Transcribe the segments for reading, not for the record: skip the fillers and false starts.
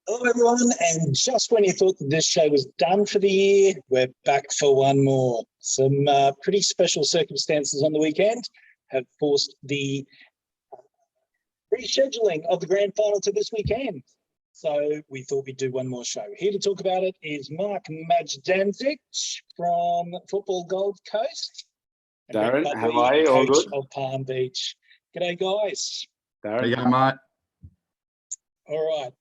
Hello, everyone. And just when you thought that this show was done for the year, we're back for one more. Some pretty special circumstances on the weekend have forced the rescheduling of the grand final to this weekend. So we thought we'd do one more show. Here to talk about it is Mark Majdanzic from Football Gold Coast. Darren, how are you? All good? Of Palm Beach. G'day, guys. Darren. How you going, mate? All right.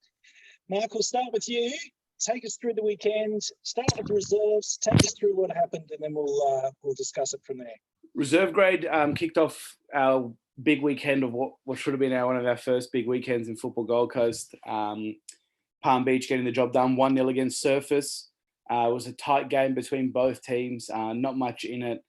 Mark, we'll start with you. Take us through the weekend. Start with the reserves. Take us through what happened, and then we'll discuss it from there. Reserve grade kicked off our big weekend of what should have been one of our first big weekends in Football Gold Coast. Palm Beach getting the job done, 1-0 against Surface. It was a tight game between both teams. Not much in it.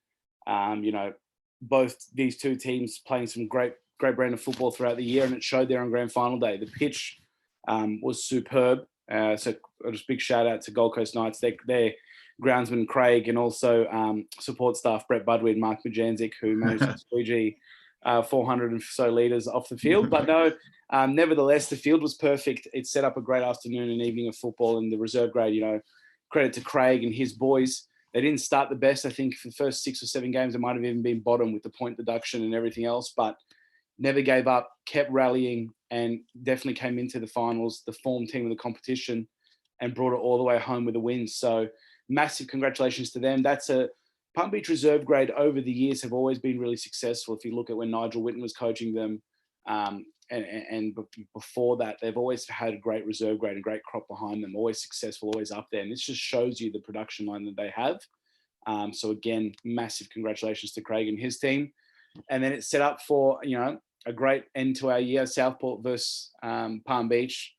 Both these two teams playing some great brand of football throughout the year, and it showed there on grand final day. The pitch was superb. So just big shout out to Gold Coast Knights, their groundsman Craig, and also support staff Brett Budway and Mark Majdanzic, who managed to squeegee 400 and so litres off the field. But no, nevertheless, the field was perfect. It set up a great afternoon and evening of football. And the reserve grade, credit to Craig and his boys. They didn't start the best. I think for the first 6 or 7 games, they might have even been bottom with the point deduction and everything else, but never gave up, kept rallying, and definitely came into the finals, the form team of the competition, and brought it all the way home with a win. So massive congratulations to them. That's a Palm Beach reserve grade over the years have always been really successful. If you look at when Nigel Whitten was coaching them, and before that, they've always had a great reserve grade and great crop behind them, always successful, always up there. And this just shows you the production line that they have. So again, massive congratulations to Craig and his team. And then it's set up for, a great end to our year, Southport versus Palm Beach.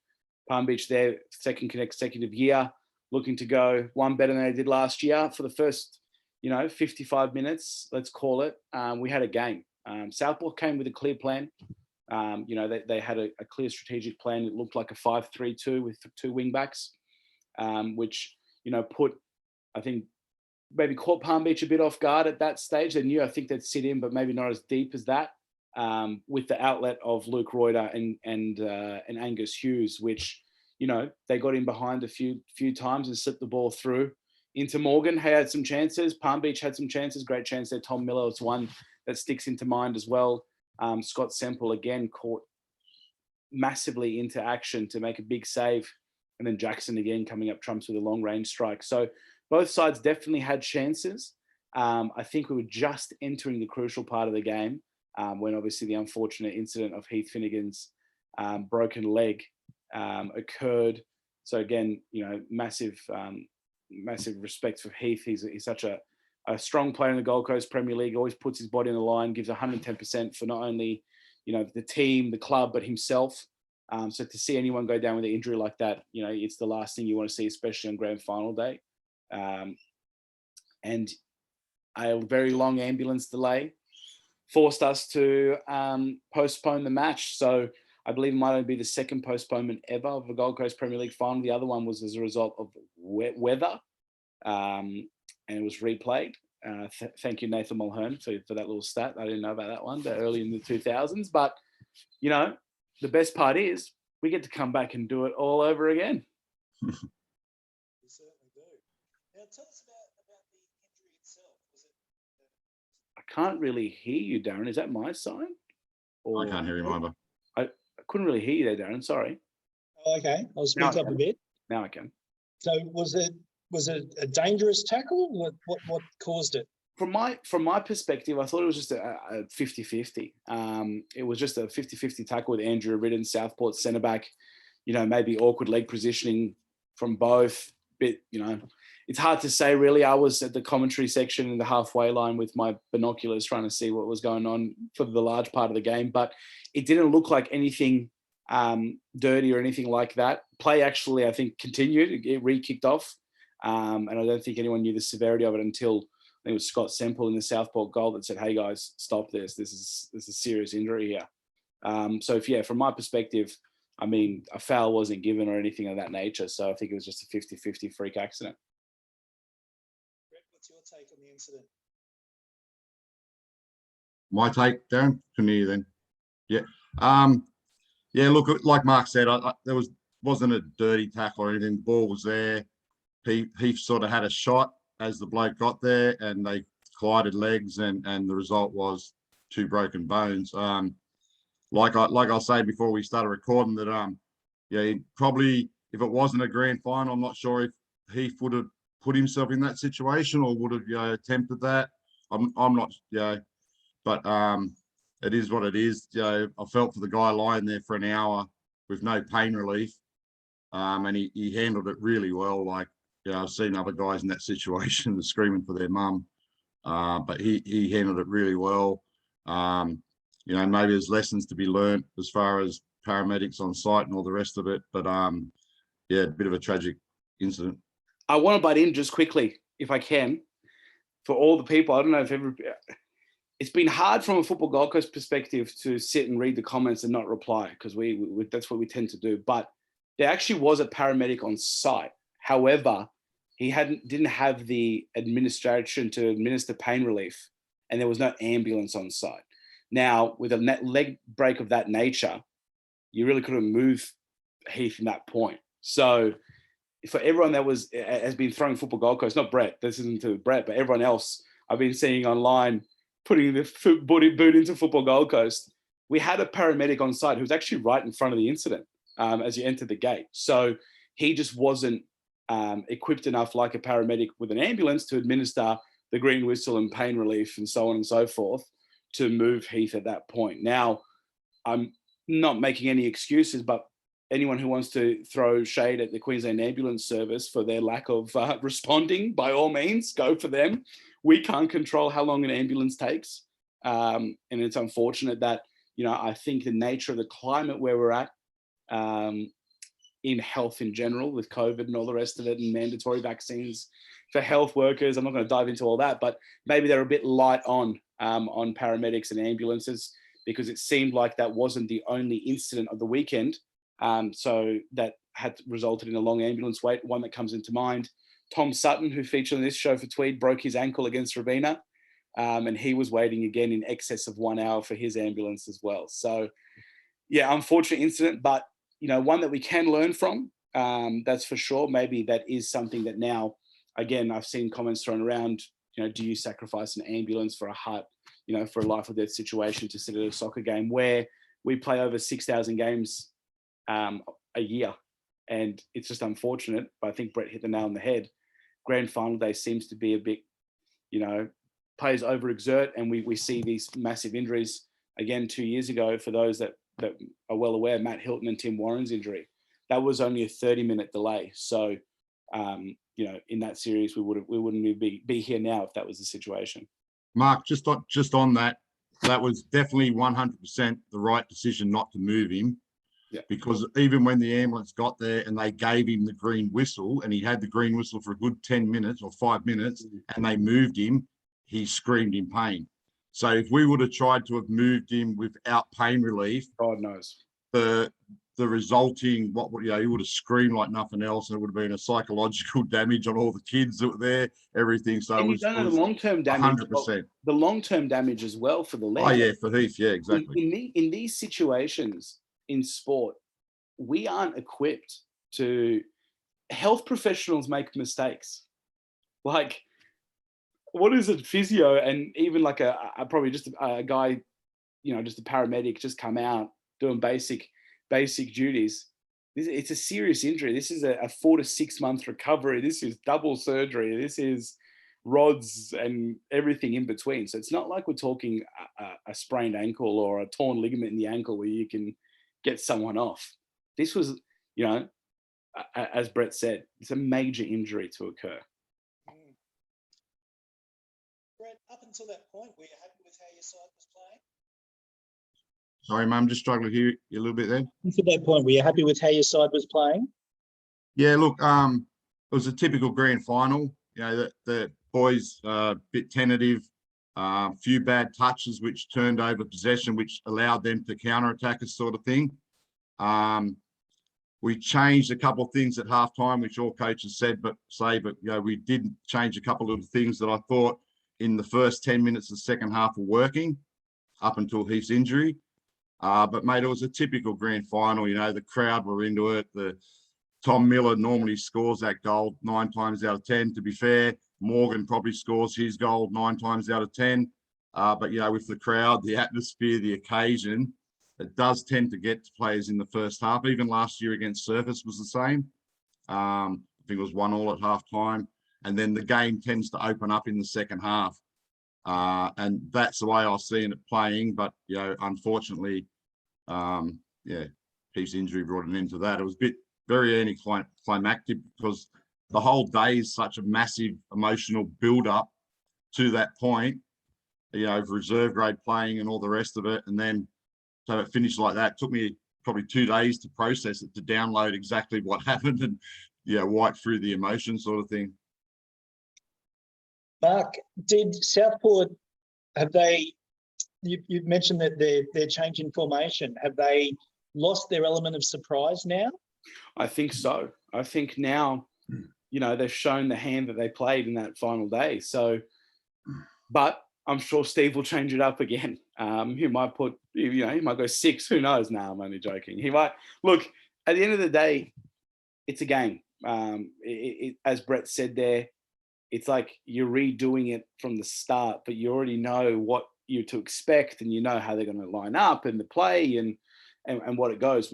Palm Beach, their second consecutive year, looking to go one better than they did last year. For the first, 55 minutes, let's call it, we had a game. Southport came with a clear plan. They had a clear strategic plan. It looked like a 5-3-2 with 2 wing backs, which, put, I think, maybe caught Palm Beach a bit off guard at that stage. They knew, I think, they'd sit in, but maybe not as deep as that, with the outlet of Luke Reuter and Angus Hughes, which, they got in behind a few times and slipped the ball through into Morgan. He had some chances. Palm Beach had some chances. Great chance there. Tom Miller was one that sticks into mind as well. Scott Semple, again, caught massively into action to make a big save. And then Jackson, again, coming up trumps with a long-range strike. So both sides definitely had chances. I think we were just entering the crucial part of the game when obviously the unfortunate incident of Heath Finnegan's broken leg occurred. So again, massive respect for Heath. He's such a strong player in the Gold Coast Premier League, always puts his body on the line, gives 110% for not only, the team, the club, but himself. So to see anyone go down with an injury like that, it's the last thing you want to see, especially on grand final day. And a very long ambulance delay forced us to postpone the match. So I believe it might only be the second postponement ever of a Gold Coast Premier League final. The other one was as a result of weather, and it was replayed. Thank you, Nathan Mulhern, for that little stat. I didn't know about that one, but early in the 2000s. But, the best part is we get to come back and do it all over again. We certainly do. Now, tell us about the injury itself. I can't really hear you, Darren. Is that my sign? I can't hear him either. I couldn't really hear you there, Darren. Sorry. Oh, okay. I'll speak up a bit. Now I can. So was it a dangerous tackle? What caused it? From my perspective, I thought it was just a 50-50. It was just a 50-50 tackle with Andrew Ridden, Southport centre back. Maybe awkward leg positioning from both. Bit, it's hard to say really. I was at the commentary section in the halfway line with my binoculars trying to see what was going on for the large part of the game, but it didn't look like anything dirty or anything like that. Play actually, I think, continued. It re-kicked off, and I don't think anyone knew the severity of it until I think it was Scott Semple in the Southport goal that said, "Hey guys, stop this. This is a serious injury here." So from my perspective, I mean, a foul wasn't given or anything of that nature. So I think it was just a 50-50 freak accident. Brett, what's your take on the incident? My take, Darren? Couldn't hear you then. Yeah. Look, like Mark said, there was wasn't a dirty tackle or anything. The ball was there. He sort of had a shot as the bloke got there, and they collided legs, and the result was 2 broken bones. Like I'll say before we started recording that yeah, probably if it wasn't a grand final, I'm not sure if Heath would have put himself in that situation or would have attempted that. I'm not but it is what it is. I felt for the guy lying there for an hour with no pain relief, and he handled it really well. Like, I've seen other guys in that situation screaming for their mum, but he handled it really well. Maybe there's lessons to be learned as far as paramedics on site and all the rest of it. But yeah, a bit of a tragic incident. I want to butt in just quickly, if I can, for all the people. I don't know if it's been hard from a Football Gold Coast perspective to sit and read the comments and not reply, because we that's what we tend to do. But there actually was a paramedic on site. However, he didn't have the administration to administer pain relief, and there was no ambulance on site. Now, with a leg break of that nature, you really couldn't move Heath from that point. So for everyone that has been throwing Football Gold Coast, not Brett, this isn't to Brett, but everyone else I've been seeing online putting the boot into Football Gold Coast, we had a paramedic on site who was actually right in front of the incident as you entered the gate. So he just wasn't equipped enough like a paramedic with an ambulance to administer the green whistle and pain relief and so on and so forth to move Heath at that point. Now, I'm not making any excuses, but anyone who wants to throw shade at the Queensland Ambulance Service for their lack of responding, by all means, go for them. We can't control how long an ambulance takes. And it's unfortunate that, I think the nature of the climate where we're at in health in general with COVID and all the rest of it and mandatory vaccines for health workers, I'm not going to dive into all that, but maybe they're a bit light on paramedics and ambulances, because it seemed like that wasn't the only incident of the weekend. So that had resulted in a long ambulance wait. One that comes into mind, Tom Sutton, who featured on this show for Tweed, broke his ankle against Ravenna, and he was waiting again in excess of 1 hour for his ambulance as well. So yeah, unfortunate incident, but one that we can learn from, that's for sure. Maybe that is something that now, again, I've seen comments thrown around, do you sacrifice an ambulance for a heart, for a life or death situation to sit at a soccer game where we play over 6,000 games a year? And it's just unfortunate, but I think Brett hit the nail on the head. Grand final day seems to be a bit, players overexert, and we see these massive injuries. Again, 2 years ago, for those that are well aware, Matt Hilton and Tim Warren's injury, that was only a 30-minute delay. So, in that series, we wouldn't be here now if that was the situation. Mark, just on that was definitely 100% the right decision not to move him. Yeah. Because even when the ambulance got there and they gave him the green whistle, and he had the green whistle for a good 10 minutes or 5 minutes, and they moved him, he screamed in pain. So if we would have tried to have moved him without pain relief, God knows the resulting, he would have screamed like nothing else, and it would have been a psychological damage on all the kids that were there, everything. So and it was, you don't know the long-term damage, 100%. The long-term damage as well for the leg. Oh yeah, for Heath, yeah, exactly. In these situations in sport, we aren't equipped to. Health professionals make mistakes. Like, what is a physio and even like probably just a guy, just a paramedic, just come out doing basic duties. It's a serious injury. This is a 4 to 6 month recovery. This is double surgery. This is rods and everything in between. So it's not like we're talking a sprained ankle or a torn ligament in the ankle where you can get someone off. This was, as Brett said, it's a major injury to occur. Brett, up until that point, were you happy with how your side was playing? Sorry, Mum, just struggling to hear you a little bit there. Up to that point, were you happy with how your side was playing? Yeah, look, it was a typical grand final. The boys a bit tentative, a few bad touches which turned over possession, which allowed them to counter-attack us, sort of thing. We changed a couple of things at halftime, which all coaches but we did change a couple of things that I thought in the first 10 minutes of the second half were working up until Heath's injury. But mate, it was a typical grand final. You know, the crowd were into it. The Tom Miller normally scores that goal 9 times out of 10. To be fair, Morgan probably scores his goal 9 times out of 10. But you know, with the crowd, the atmosphere, the occasion, it does tend to get to players in the first half. Even last year against Surface was the same. I think it was 1-1 at half time. And then the game tends to open up in the second half. And that's the way I was seeing it playing. But, you know, unfortunately, Keith's injury brought an end to that. It was a bit very anticlimactic because the whole day is such a massive emotional build-up to that point, you know, of reserve grade playing and all the rest of it. And then so it finished like that. It took me probably 2 days to process it, to download exactly what happened and, you know, wipe through the emotion sort of thing. Mark, did Southport, have they, you've mentioned that they're changing formation. Have they lost their element of surprise now? I think so. I think now, you know, they've shown the hand that they played in that final day. So, but I'm sure Steve will change it up again. He might put, you know, he might go 6. Who knows? No, I'm only joking. He might look. At the end of the day, it's a game. As Brett said there, it's like you're redoing it from the start, but you already know what you're to expect, and you know how they're going to line up and the play and what it goes.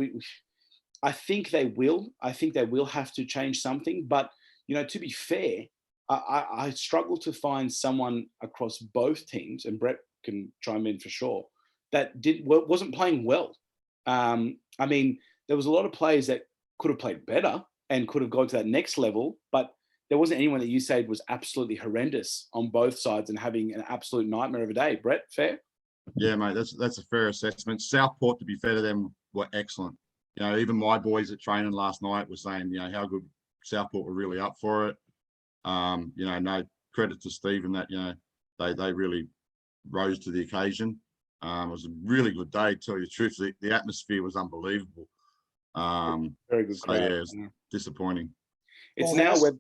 I think they will. I think they will have to change something. But you know, to be fair, I struggle to find someone across both teams, and Brett can chime in for sure, that wasn't playing well. I mean, there was a lot of players that could have played better and could have gone to that next level, but there wasn't anyone that you said was absolutely horrendous on both sides and having an absolute nightmare of a day. Brett, fair? Yeah, mate, that's a fair assessment. Southport, to be fair to them, were excellent. You know, even my boys at training last night were saying, you know, how good Southport were really up for it. You know, no credit to Steve in that, you know, they really rose to the occasion. It was a really good day, to tell you the truth. The atmosphere was unbelievable. Very good crowd. Yeah, it was disappointing. It's now where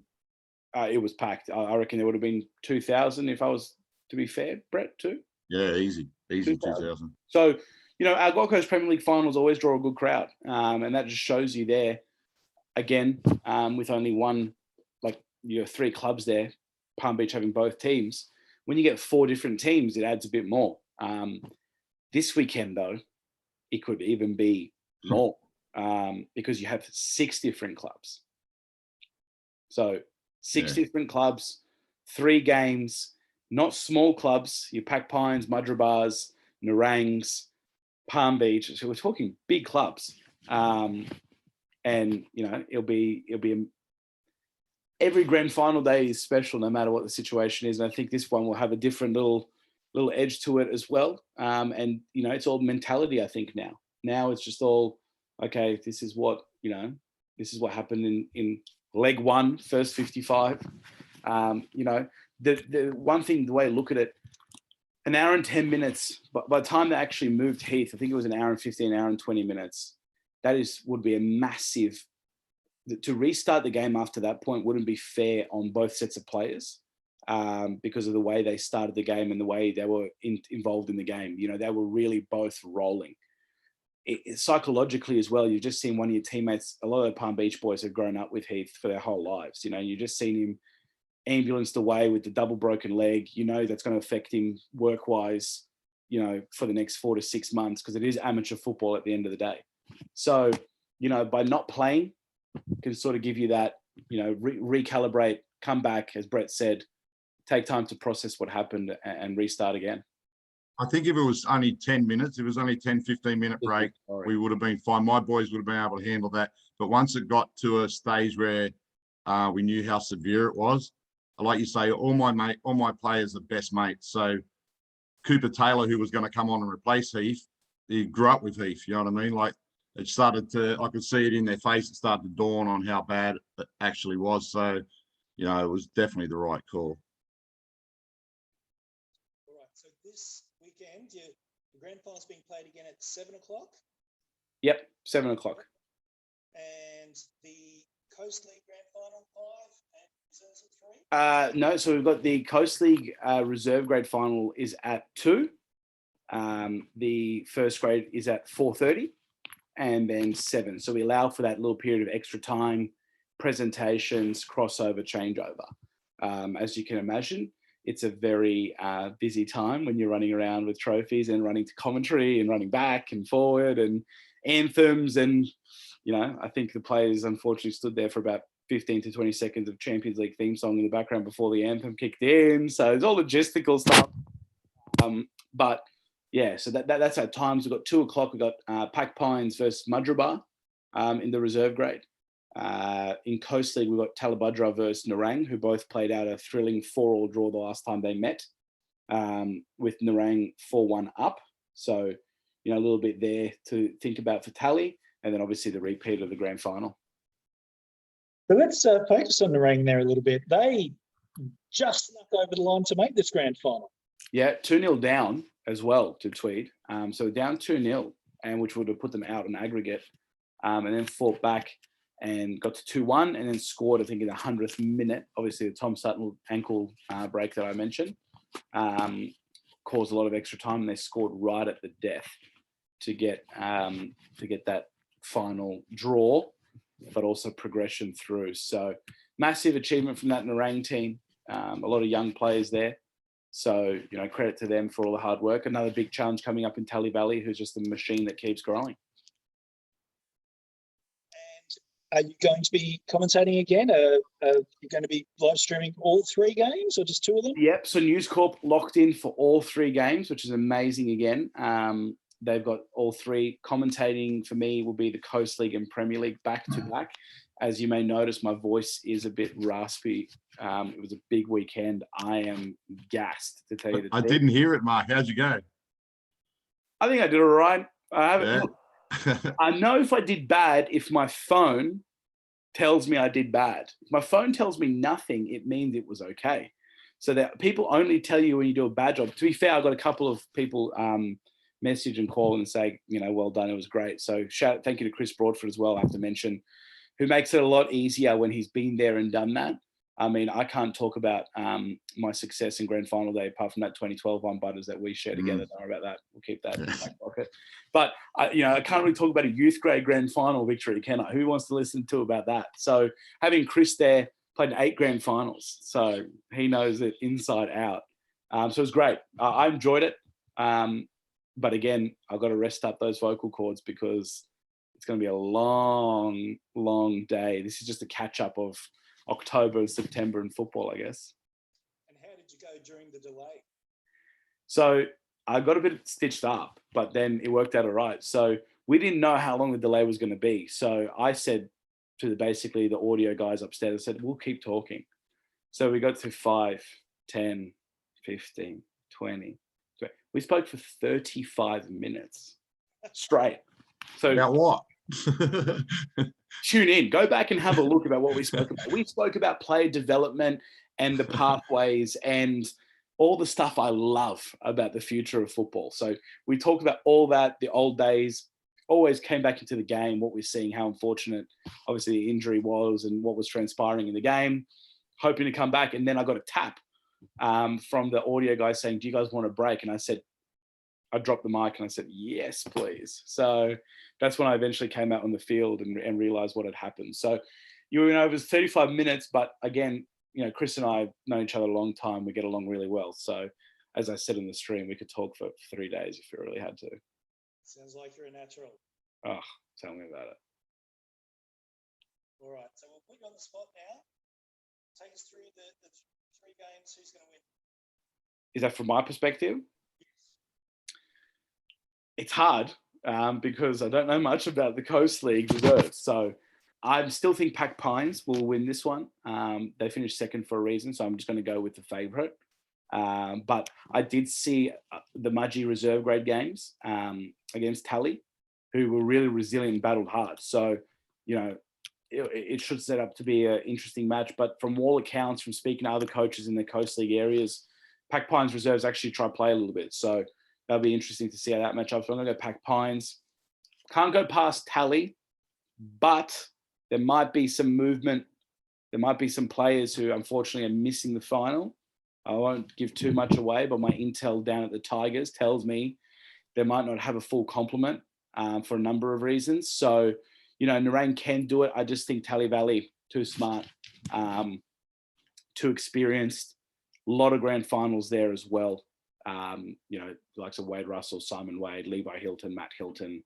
it was packed. I reckon there would have been 2,000 if I was to be fair, Brett, too. Yeah, easy 2,000. So, you know, our Gold Coast Premier League finals always draw a good crowd. And that just shows you there, again, with only one, like, you have 3 clubs there, Palm Beach having both teams. When you get 4 different teams, it adds a bit more. This weekend, though, it could even be more because you have 6 different clubs. So 6 different clubs, 3 games, not small clubs. You Pac Pines, Mudrabars, Narangs, Palm Beach. So we're talking big clubs. And, you know, it'll be every grand final day is special no matter what the situation is. And I think this one will have a different little edge to it as well. And, you know, it's all mentality, I think, now. Now it's just all, okay, this is what, you know, this is what happened in leg 1, first 55. You know, the one thing, the way I look at it, an hour and 10 minutes, but by the time they actually moved Heath, I think it was an hour and 15, hour and 20 minutes. That would be a massive, to restart the game after that point wouldn't be fair on both sets of players because of the way they started the game and the way they were involved in the game. You know, they were really both rolling. Psychologically as well, you've just seen one of your teammates, a lot of the Palm Beach boys have grown up with Heath for their whole lives. You know, you've just seen him ambulanced away with the double broken leg. You know, that's going to affect him work-wise, you know, for the next 4 to 6 months because it is amateur football at the end of the day. So, you know, by not playing can sort of give you that, you know, recalibrate, come back, as Brett said, take time to process what happened and restart again. I think if it was only 10 minutes, it was only 10, 15-minute break, we would have been fine. My boys would have been able to handle that. But once it got to a stage where we knew how severe it was, like you say, all my players are best mates. So Cooper Taylor, who was going to come on and replace Heath, he grew up with Heath, you know what I mean? Like it started to, I could see it in their face. It started to dawn on how bad it actually was. So, you know, it was definitely the right call. All right. So this weekend, the grand final's being played again at 7 o'clock. Yep, 7 o'clock. And the Coast League grand final 5 and reserves at 3? No, so we've got the Coast League reserve grade final is at 2. The first grade is at 4:30 and then 7. So we allow for that little period of extra time, presentations, crossover, changeover. As you can imagine, it's a very busy time when you're running around with trophies and running to commentary and running back and forward and anthems. And, I think the players unfortunately stood there for about 15 to 20 seconds of Champions League theme song in the background before the anthem kicked in. So it's all logistical stuff. But yeah, so that's our times. We've got 2 o'clock. We've got Pack Pines versus Mudgeeraba in the reserve grade. In Coast League, we've got Talabudra versus Nerang, who both played out a thrilling 4-4 draw the last time they met, with Nerang 4-1 up. So, a little bit there to think about for Tally, and then obviously the repeat of the grand final. So let's focus on the Nerang there a little bit. They just snuck over the line to make this grand final. Yeah, 2-0 down as well to Tweed. So down 2-0, and which would have put them out on aggregate, and then fought back and got to 2-1 and then scored, I think, in the 100th minute. Obviously, the Tom Sutton ankle break that I mentioned caused a lot of extra time, and they scored right at the death to get that final draw, but also progression through. So massive achievement from that Nerang team. A lot of young players there. So, credit to them for all the hard work. Another big challenge coming up in Tally Valley, who's just a machine that keeps growing. Are you going to be commentating again? Are you going to be live streaming all 3 games or just 2 of them? Yep. So News Corp locked in for all 3 games, which is amazing again. They've got all 3. Commentating for me will be the Coast League and Premier League back to back. As you may notice, my voice is a bit raspy. It was a big weekend. I am gassed, to tell you the truth. I didn't hear it, Mark. How'd you go? I think I did all right. I haven't. Yeah. Look, I know if I did bad, if my phone tells me I did bad. If my phone tells me nothing, it means it was okay. So that people only tell you when you do a bad job. To be fair, I got a couple of people message and call and say, well done, it was great. So thank you to Chris Broadford as well, I have to mention, who makes it a lot easier when he's been there and done that. I mean, I can't talk about my success in grand final day apart from that 2012 one butters that we share together. Don't worry about that. We'll keep that in my pocket. But I can't really talk about a youth grade grand final victory, can I? Who wants to listen to about that? So having Chris there, played in 8 grand finals, so he knows it inside out. So it was great. I enjoyed it. But again, I've got to rest up those vocal cords because it's going to be a long, long day. This is just a catch up of October and September in football, I guess. And how did you go during the delay? So I got a bit stitched up, but then it worked out all right. So we didn't know how long the delay was going to be. So I said to basically the audio guys upstairs, I said, we'll keep talking. So we got to 5, 10, 15, 20. We spoke for 35 minutes straight. So About what? Tune in, go back and have a look about what we spoke about. We spoke about player development and the pathways and all the stuff I love about the future of football. So we talked about all that, the old days, always came back into the game, what we're seeing, how unfortunate obviously the injury was and what was transpiring in the game, hoping to come back. And then I got a tap from the audio guy saying, do you guys want a break? And I dropped the mic and I said, yes, please. So that's when I eventually came out on the field and realized what had happened. So it was 35 minutes, but again, Chris and I have known each other a long time. We get along really well. So as I said in the stream, we could talk for 3 days if we really had to. Sounds like you're a natural. Oh, tell me about it. All right. So we'll put you on the spot now. Take us through the 3 games. Who's going to win? Is that from my perspective? It's hard because I don't know much about the Coast League reserves. So I still think Pack Pines will win this one. They finished second for a reason, so I'm just going to go with the favourite. But I did see the Mudgee reserve grade games against Tally, who were really resilient and battled hard. So, it should set up to be an interesting match. But from all accounts, from speaking to other coaches in the Coast League areas, Pack Pines reserves actually try to play a little bit. So that'll be interesting to see how that match up. So I'm going to go Pack Pines. Can't go past Tally, but there might be some movement. There might be some players who unfortunately are missing the final. I won't give too much away, but my intel down at the Tigers tells me they might not have a full complement for a number of reasons. So, Nerang can do it. I just think Tally Valley, too smart, too experienced, a lot of grand finals there as well. Likes of Wade Russell, Simon Wade, Levi Hilton, Matt Hilton,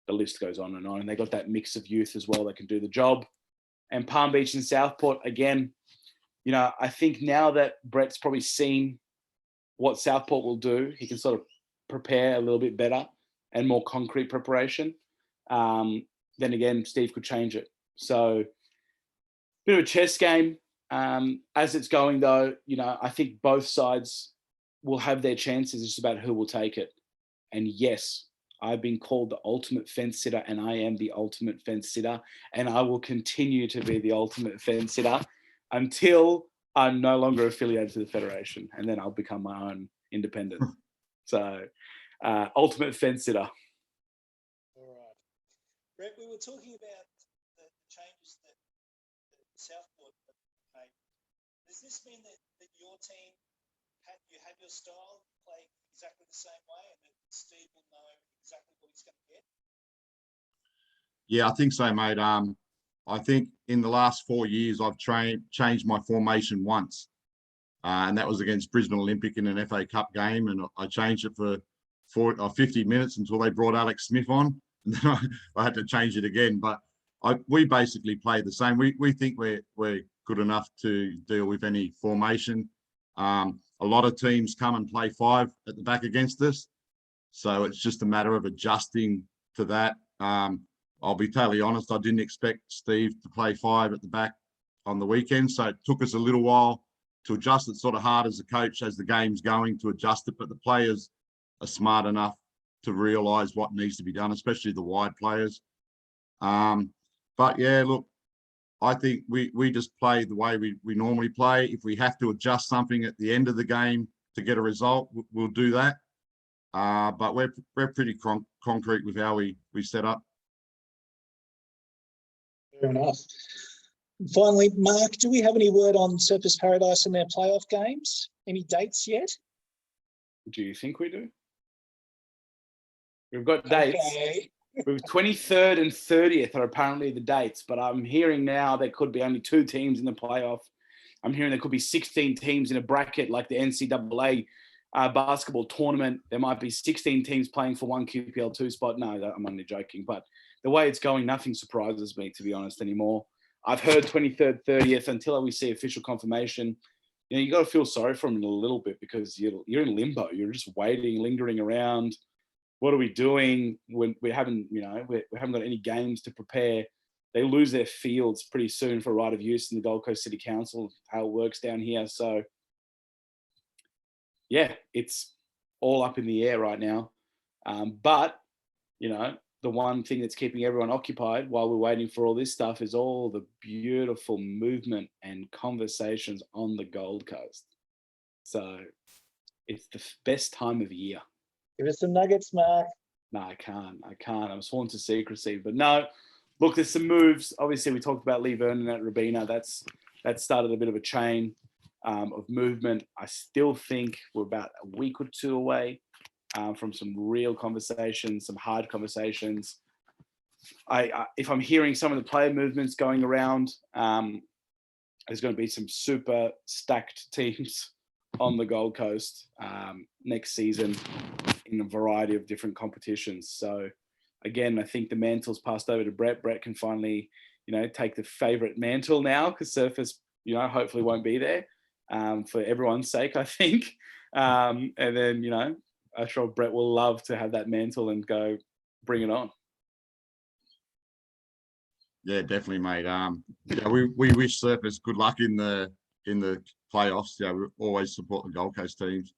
the list goes on. And they got that mix of youth as well that can do the job. And Palm Beach and Southport, again, I think now that Brett's probably seen what Southport will do, he can sort of prepare a little bit better and more concrete preparation. Then again, Steve could change it. So, bit of a chess game. As it's going, though, I think both sides will have their chances. It's just about who will take it. And yes, I've been called the ultimate fence sitter, and I am the ultimate fence sitter, and I will continue to be the ultimate fence sitter until I'm no longer affiliated to the Federation, and then I'll become my own independent. So, ultimate fence sitter. All right. Brett, we were talking about the changes that Southport made. Does this mean that your team, you have your style, play exactly the same way, and that Steve will know exactly what he's going to get? Yeah, I think so, mate. I think in the last 4 years, I've changed my formation once, and that was against Brisbane Olympic in an FA Cup game, and I changed it for 50 minutes until they brought Alex Smith on, and then I had to change it again. But we basically play the same. We think we're good enough to deal with any formation. A lot of teams come and play 5 at the back against us, so it's just a matter of adjusting to that. I'll be totally honest, I didn't expect Steve to play 5 at the back on the weekend, so it took us a little while to adjust. It's sort of hard as a coach as the game's going to adjust it, but the players are smart enough to realise what needs to be done, especially the wide players. But yeah, look, I think we just play the way we normally play. If we have to adjust something at the end of the game to get a result, we'll do that. But we're pretty concrete with how we set up. Fair enough. Finally, Mark, do we have any word on Surfers Paradise and their playoff games? Any dates yet? Do you think we do? We've got dates. Okay. We've 23rd and 30th are apparently the dates, but I'm hearing now there could be only 2 teams in the playoff. I'm hearing there could be 16 teams in a bracket like the NCAA basketball tournament. There might be 16 teams playing for one QPL2 spot. No, I'm only joking. But the way it's going, nothing surprises me, to be honest, anymore. I've heard 23rd, 30th until we see official confirmation. You got to feel sorry for them a little bit because you're in limbo. You're just waiting, lingering around. What are we doing when we haven't got any games to prepare? They lose their fields pretty soon for right of use in the Gold Coast City Council, how it works down here. So, yeah, it's all up in the air right now. But, the one thing that's keeping everyone occupied while we're waiting for all this stuff is all the beautiful movement and conversations on the Gold Coast. So it's the best time of year. Give us some nuggets, Mark. No, I can't. I'm sworn to secrecy. But no, look, there's some moves. Obviously, we talked about Lee Vernon at Rabina. That started a bit of a chain of movement. I still think we're about a week or 2 away from some real conversations, some hard conversations. If I'm hearing some of the player movements going around, there's going to be some super stacked teams on the Gold Coast next season in a variety of different competitions. So again, I think the mantle's passed over to Brett. Brett can finally, take the favourite mantle now because Surfers, hopefully won't be there for everyone's sake, I think. And then, I'm sure Brett will love to have that mantle and go bring it on. Yeah, definitely, mate. We wish Surfers good luck in the playoffs. Yeah, we always support the Gold Coast teams.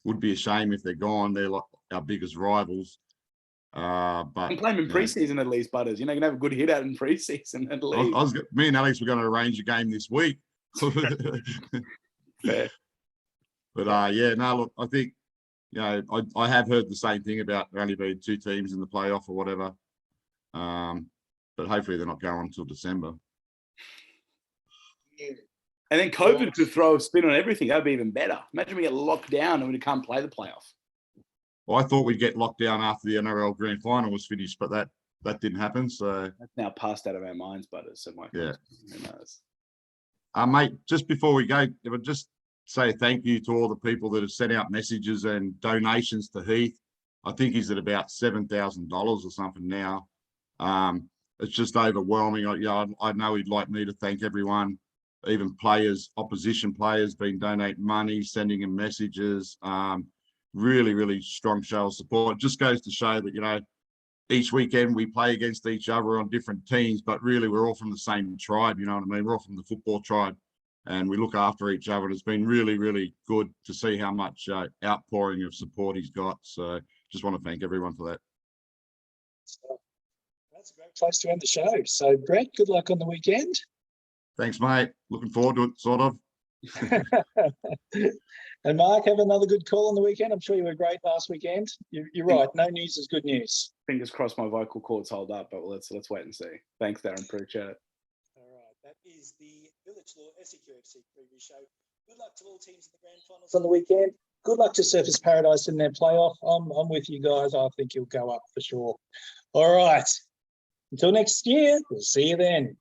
Would be a shame if they're gone. They're like our biggest rivals. But and play them in preseason at least, Butters. You can have a good hit out in preseason at least. Me and Alex were going to arrange a game this week. Fair. But look, I think I have heard the same thing about there only being 2 teams in the playoff or whatever. But hopefully they're not going until December. And then COVID could throw a spin on everything. That'd be even better. Imagine we get locked down and we can't play the playoff. I thought we'd get locked down after the NRL Grand Final was finished, but that didn't happen. So That's now passed out of our minds, but so yeah. Who knows? Mate, just before we go, if I just say thank you to all the people that have sent out messages and donations to Heath. I think he's at about $7,000 or something now. It's just overwhelming. I know he'd like me to thank everyone, even players, opposition players, been donating money, sending him messages. Really, really strong show of support. It just goes to show that, each weekend we play against each other on different teams, but really we're all from the same tribe, you know what I mean? We're all from the football tribe and we look after each other. And it's been really, really good to see how much outpouring of support he's got. So just want to thank everyone for that. So that's a great place to end the show. So Brett, good luck on the weekend. Thanks, mate. Looking forward to it, sort of. And Mark, have another good call on the weekend. I'm sure you were great last weekend. You're right. No news is good news. Fingers crossed my vocal cords hold up, but let's wait and see. Thanks, Darren. Appreciate it. All right. That is the Village Law SEQFC preview show. Good luck to all teams in the grand finals on the weekend. Good luck to Surfers Paradise in their playoff. I'm with you guys. I think you'll go up for sure. All right. Until next year, we'll see you then.